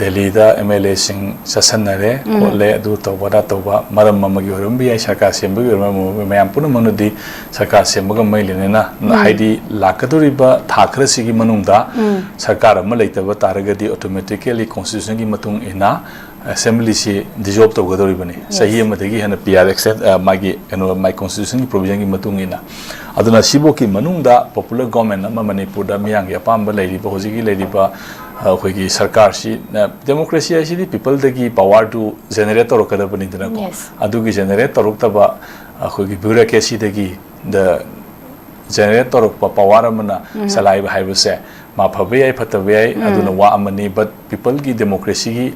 Delhi da MLA sing sasanare kolle adu tawada tawba maram mamagi horum bi sarkar sembu mayam puna manudi sarkar sembuga mailena haidi lakaduriba thakra sigi manungda sarkar ama leitaba taragadi automatically constitution gi matung ina assembly si dissolve tawgadori bani sahi amadagi hana PR except magi my constitution provision gi matung ina aduna siboki manungda popular government ama manipur da miyang ya pamba leiriba hojigi leiriba होगी सरकार सी democracy ऐसी people दगी power to generate तोरो कदर बनी देना को अदुगी generate तोरो तबा होगी bureaucracy दगी the generate तोरो power अमना सलाई भाई बसे माफबे आई फतबे आई अदुना वा अमनी but people की democracy की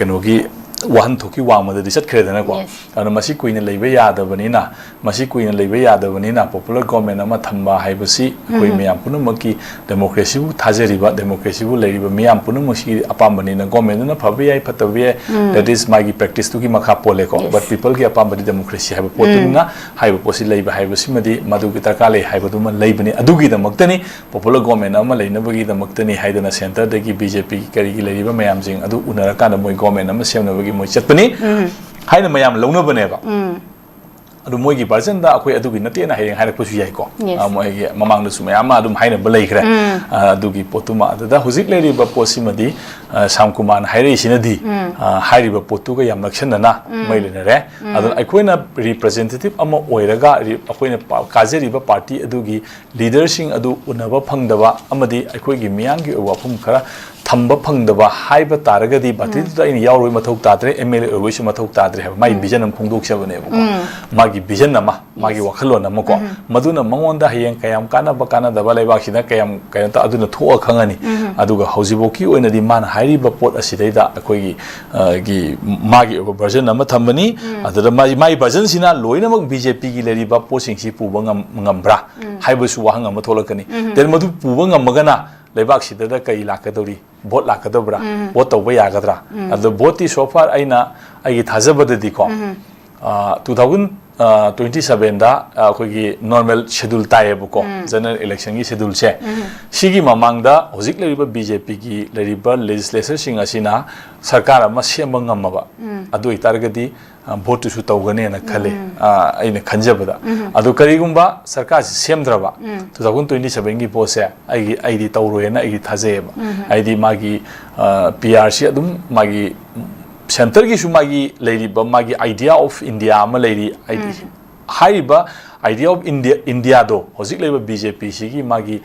कनोगी वाहन थोकी वांग मदद दिसत करे देना को अन मसी कोई ने लेबे याद बनी ना मसी कोई ने लेबे याद बनी ना पॉपुलर गवर्नमेंट अमा थंबा हाइबसी कोई मियाम पुनु मकी डेमोक्रेसी बु थाजरिबा डेमोक्रेसी बु लेरिबा मियाम पुनु मसी अपाम बनी ना गवर्नमेंट ना फबे आई फतबे दैट इज मागी प्रैक्टिस तुकी मखा पोले को बट पीपल की अपाम बनी डेमोक्रेसी हाइब पोतुना हाइब पोसी लेबा हाइबसी मदी मदु की तरकाले हाइब दुम लेबनी अदुगी दमक्तनी पॉपुलर गवर्नमेंट अमा लेनबगी दमक्तनी हाइदना सेंटर दगी बीजेपी की करीगी लेरिबा मियाम जिंग अदु उनरकान मोय गवर्नमेंट अमा सेमनबगी मोय चतपनी हाइना मयाम लौनबनेबा अदु मोयगी वर्जन दा अखोय अदुगी नतेना हायें हायरकपसु याइको मोयगी ममांग दसु मयाम अदुम हाइना बलैखरे अदुगी पोतुमा अददा हुजिक लेरिबा पोसिमदी सामकुमान हायरेसिनदी हायरिबा पोतुगा याम लक्षणना मैलेनरे अदु अखोयना रिप्रेजेंटेटिव अमा ओइरगा अखोयना काजेरिबा पार्टी अदुगी लीडरसिंग अदु उनबा फंगदबा अमदी अखोयगी मियांगी वाफम खरा थंबा फंगदबा हाइबा तारगदी बातिदा इन यावरोय मथौ ताद्रे एमएलए ओइसु मथौ ताद्रे है माई विजन हम फोंदोक्सबनेबो मागी विजन अमा मागी वखलोन अमा को मदुना मंगोंदा हयें कयाम काना दबा लेबाखिना कयाम कयंता अदुना थोआ खंगानी अदुगा हौजिबोकी ओइनदी मान हाइरिबा पोट असिदैदा अखोयगी गी मागी वर्जन अमा थंबनी अदुदा माई वर्जन सिना लोइनमक बीजेपी गी लेरिबा पोसिंगसी पुबा ngambra हाइबसु वाहंग अमा थोलकनी देन मदु पुबा ngambagana लेबाक सिदा कई लाकदौरी भोट लाकदबरा भोट तब यागद्रा अद भोट ती सोफार अइना अगी थाजबददी को 2027 दा अखोगी नॉर्मल शेड्यूल तायेबको जनरल इलेक्शन की शेड्यूल से सिगी ममांगदा होजिक लेरिबा बीजेपी की लेरिबा लेजिस्लेचर सिंग असिना सरकार अमा सेम ngambaba अदु इतारगदी भोट सु तौगने न खले अइने खंजबदा अदु करिगुंबा सरकार सेमद्रबा 2027 की पोसे आईदी तौरोयना आईदी थाजेबा आईदी मागी पीआर सी अदुम मागी सेंटर की सुमागी लेरिबा मागी आइडिया ऑफ इंडिया अमा लेरी हाइबा आइडिया ऑफ इंडिया दो होजिक लेबा बीजेपी सिगी मागी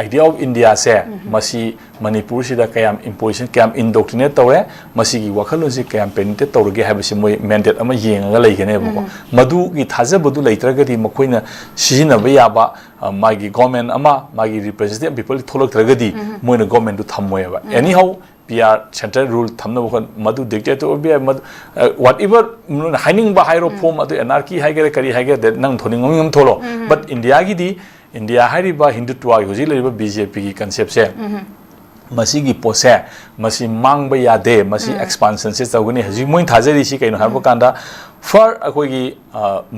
आइडिया ऑफ इंडिया से मसी मणिपुर सिदा कयाम इंपोजिशन कयाम इंडोक्ट्रिनेट तौरे मसीगी वखलों से कयाम पेनिटेट तौरगे हाइबसे मोय मैंडेट अमा येंगा लेगनेबको मदुगी थाजबदु लेत्रगदी मखोइना सिजिनबा याबा मागी गवर्नमेंट अमा मागी रिप्रेजेंटेटिव पीपल थोलक्त्रगदी मोयना गवर्नमेंट दु थमोयबा anyhow PR central rule थमनबो मदु डिक्टेट ओबे मद व्हाटएवर हाइनिंग बा हाइरो फॉर्म अदु एनार्की हाइगरे करी हाइगे नंग थोनिंगम थोलो बट इंडिया की दी इंडिया हाइरिबा हिंदुत्व होजि लेरिबा बीजेपी की कांसेप्ट से मसीगी पोसे मसी मांगबा यादे मसी एक्सपांशन से तगनी हजि मोइन थाजरी सी कैनो हारबो कांदा फॉर अखोगी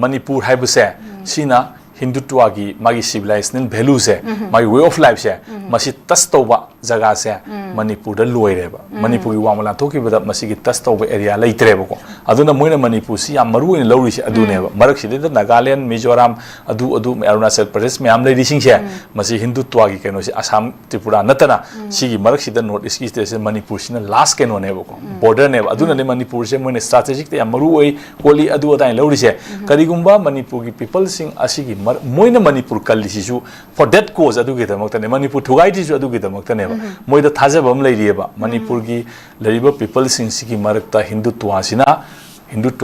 मणिपुर हाइबसे सिना हिंदुत्व की मागी सिविलाइजेशनल वैल्यू से मागी वे ऑफ लाइफ से मसी टच तौबा जगह से मणिपुर दा लोइरेबा मणिपुर की वामला थोकिबदा मसी की टच तौबा एरिया लेइत्रेबको अदुना मोइना मणिपुर सी याम मरु इन लौरिसे अदुनेबा मरक सिदे नागालैंड मिजोरम अदु अरुणाचल प्रदेश में लेरिसिंग से मसी हिंदुत्व की कैनो से असम त्रिपुरा नतना सिगी मरक सिदा नॉर्थ ईस्ट की स्टेट से मणिपुर सिना लास्ट कैनो नेबको बॉर्डर नेबा अदुना ने मणिपुर से मोइना स्ट्रेटेजिक ते याम मरु ओइ कोली अदु अदाइ लौरिसे करिगुंबा मणिपुर की पीपल सिंग असिगी मोइना मणिपुर कलिसिसु फॉर दैट कोज अदुगे दमक्तने मणिपुर थुगाइदिसु अदुगे दमक्तने मोइदा थाजबम लेरिएबा मणिपुर की लेरिबा पीपल सिंग सिगी मरकता हिंदुत्व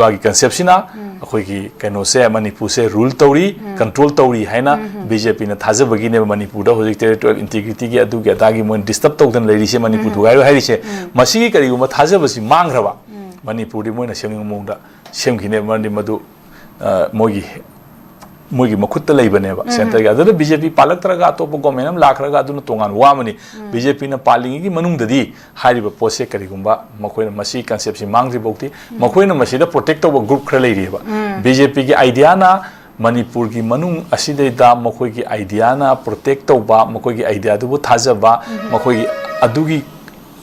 की कंसेप्ट सिना अखोई की कैनो से मणिपुर से रूल तौरी कंट्रोल तौरी हैना बीजेपी ने थाजबगी ने मणिपुर दा होजिक टेरिटोरियल इंटीग्रिटी की अदुगे अदागी मोइन डिस्टर्ब तौदन लेरिसे मणिपुर थुगाइरो हाइरिसे मसिगी करिगुमा थाजबसी मांगरबा मणिपुर दि मोइना सेमनिंग मोंदा सेमखिने मरदि मदु मोगी मखुत्ता लेबनेबा सेंटर का बीजेपी पालक्तरगा अतोप गवर्नमेंट लाखरगा अदुना तोंगान वामनी बीजेपी न पालिंगी मनुंगददी हारिबा पोसे करिगुंबा मखोइना मसी कांसेप्ट सि मांगद्रि बौती मखोइना मसीदा प्रोटेक्ट तौबा ग्रुप खरा लेरिबा बीजेपी की आइडिया ना मणिपुर की मनुंग असिदैदा मखोइ की आइडिया ना प्रोटेक्ट तौबा मखोइ की आइडिया दुबु थाजबा मखोइ की अदुगी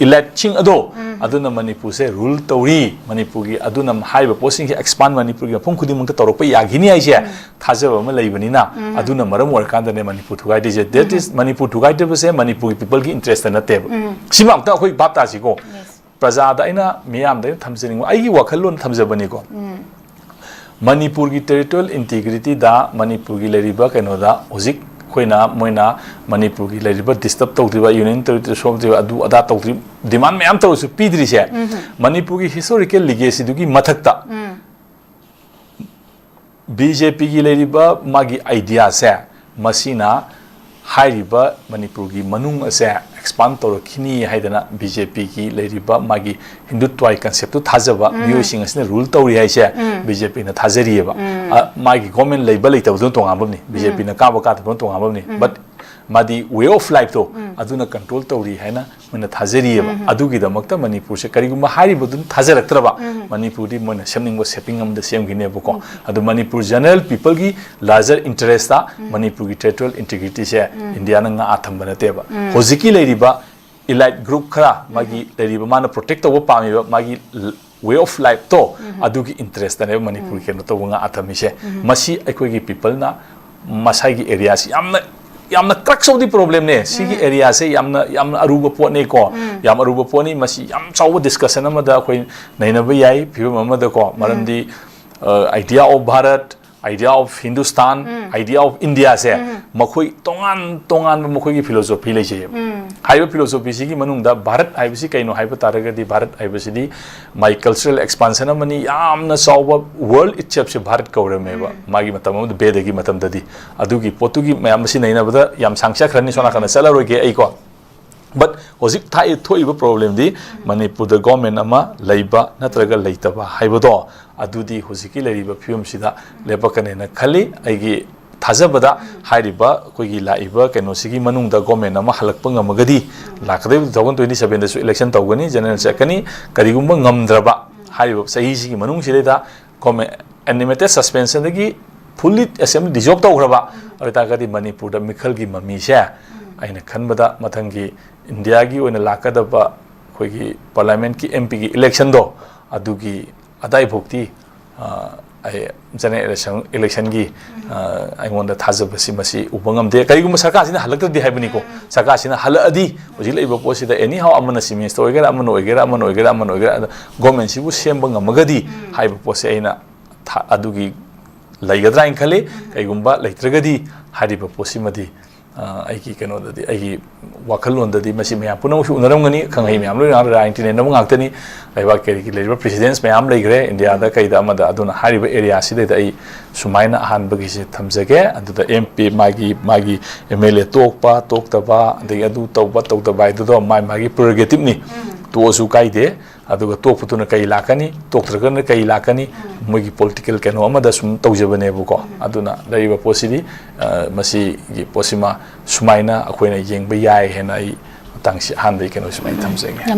इलेक्शन अदो अदुना मणिपुर से रूल तौरी मणिपुर की अदुना हाइब पोस्टिंग एक्सपांड मणिपुर की मफम खुदी मंग तौरप यागिनी आइसे थाजब अमा लैबनिना अदुना मरम ओरकांदने मणिपुर थुगाइ दिजे दैट इज मणिपुर थुगाइ देबसे मणिपुर पीपल की इंटरेस्ट नते सिमा अक्ता अखोइ बाप तासिको प्रजादा अइना मियाम दै थमजनिंग आइगी वखलोन थमजबनिको मणिपुर की टेरिटोरियल इंटीग्रिटी दा मणिपुर की लेरिबा कनोदा होजिक खोइना मोइना मणिपुर की लेरिबा डिस्टर्ब तौद्रिबा यूनियन टेरिटरी सोद्रिबा अदु अदा तौद्रि डिमांड मैम तौसु पीद्रिसे मणिपुर की हिस्टोरिकल लिगेसी दुगी मथक्ता बीजेपी की लेरिबा मागी आइडिया से मसीना हाइरिबा मणिपुर की मनुंग असे एक्सपांड तौरखिनी हाइदना बीजेपी की लेरिबा मागी हिंदुत्वाई कंसेप्ट तो थाजबा मियोसिंग असने रूल तौरी हाइसे बीजेपी न थाजरियबा मागी गवर्नमेंट लेबल लेतबदो तोंगाबनी बीजेपी न काबा कातबो तोंगाबनी बट मादी वे ऑफ लाइफ तो अदुना कंट्रोल तौरी हैना मन थाजरियबा अदुगी दमक्ता मणिपुर से करिगुमा हारिबदुन थाजरक्तरबा मणिपुर दी मन सेमनिंग सेटिंग अम द सेम गिनेबको अदु मणिपुर जनरल पीपल की लार्जर इंटरेस्ट ता मणिपुर की टेरिटोरियल इंटीग्रिटी से इंडिया नंगा आथम बनतेबा होजिकी लेरिबा इलाइट ग्रुप खरा मागी लेरिबा मान प्रोटेक्ट तव पामिबा मागी वे ऑफ लाइफ तो अदुगी इंटरेस्ट ने मणिपुर के नो तवंगा आथमिसे मसी अखोगी पीपल ना मसाई एरिया से यामना क्रक्स ऑफ द प्रॉब्लम ने सिगी एरिया से यामना अरुब पोने को याम अरुब पोनी मसी याम चाव डिस्कशन अमदा अखोइ नैनबा याई फिबम अमदा को मरमदी idea of Bharat idea of Hindustan idea of India से मखोइ तोंगान तोंगान मखोइ की फिलोसॉफी लेजे हाइबा फिलोसॉफी सिगी मनुंगदा भारत हाइबसी कइनो हाइबा तारगदी भारत हाइबसिदी माई कल्चरल एक्सपांशन अमनी यामना चाव वर्ल्ड इटसेप से भारत कौरमेबा मागी मतम अमद बेदगी मतम ददी अदुगी पोतुगी मयामसी नैनबदा याम सांक्षा खरनी सोना खना चलारोगे अइको बट होजिक थाइ थोइबा प्रॉब्लम दी मणिपुर द गवर्नमेंट अमा लैबा नत्रगा लैतबा हाइबदो अदुदी होजिकी लैरिबा फिल्म सिदा लेपकनेना खली आइगी थाजबदा हाइरिबा कोइगी लाइबा केनोसिगी मनुंग द गवर्नमेंट अमा हलकप ngमगदी लाकदे 2027 दसु इलेक्शन तौगनी जनरल सेकनी करिगुम्बा ngमद्रबा हाइरिबा सही सिगी मनुंग सिलेदा गवर्नमेंट एनिमेटेड सस्पेंशन दगी फुल्ली असेंबली डिजॉल्व तौग्रबा अरतागदी मणिपुर द मिखल की ममी से आइना खनबदा मथंगी इंडिया की ओइना लाकदबा कोइगी पार्लियामेंट की एमपी की इलेक्शन दो अदुगी अदाई भोक्ति जनरल इलेक्शन की आइगोंदा थाजबसी मसी उबंगमदे करिगुम सरकारसिना हलक्तदि हाइबनिको सरकारसिना हलअदि होजि लैबा पोसिदा एनी हाउ अमना सिमेस तो ओइगेरा अमन ओइगेरा गवर्नमेंट सिबु सेमबा ngमगदी हाइबा पोसे आइना अदुगी लैगद्रा इन खले करिगुम्बा लैत्रगदी हारिबा पोसिमदि आइकी कनोददी आइकी वाखलोंददी मसी मया पुनमसु उनरमगनी खंगै मयाम लोइ राइंटिने नम गाक्तनी लाइबा केरिकी लेरिबा प्रेसिडेंट्स मयाम लैग्रे इंडिया दा कइदा अमदा अदुना हारिबा एरिया सिदैदा आइ सुमाइना अहानबगी से थमजगे अदुदा एमपी मागी एमएलए तोकपा तोक्तबा अदगी अदु तौबा तौतबा इदुदो मागी प्रेरोगेटिव नि तोसु काइदे अदुगा तोकपुतुना कइ लाकनी तोक्त्रगना कइ लाकनी मोगी पॉलिटिकल केनो अमदा सुम तौजबनेबुको अदुना लैबा पोसिदि मसी गी पोसिमा सुमाइना अखोइना येंगबा याय हेना आई तांगसी हानदै केनो सुमाइ थमजगे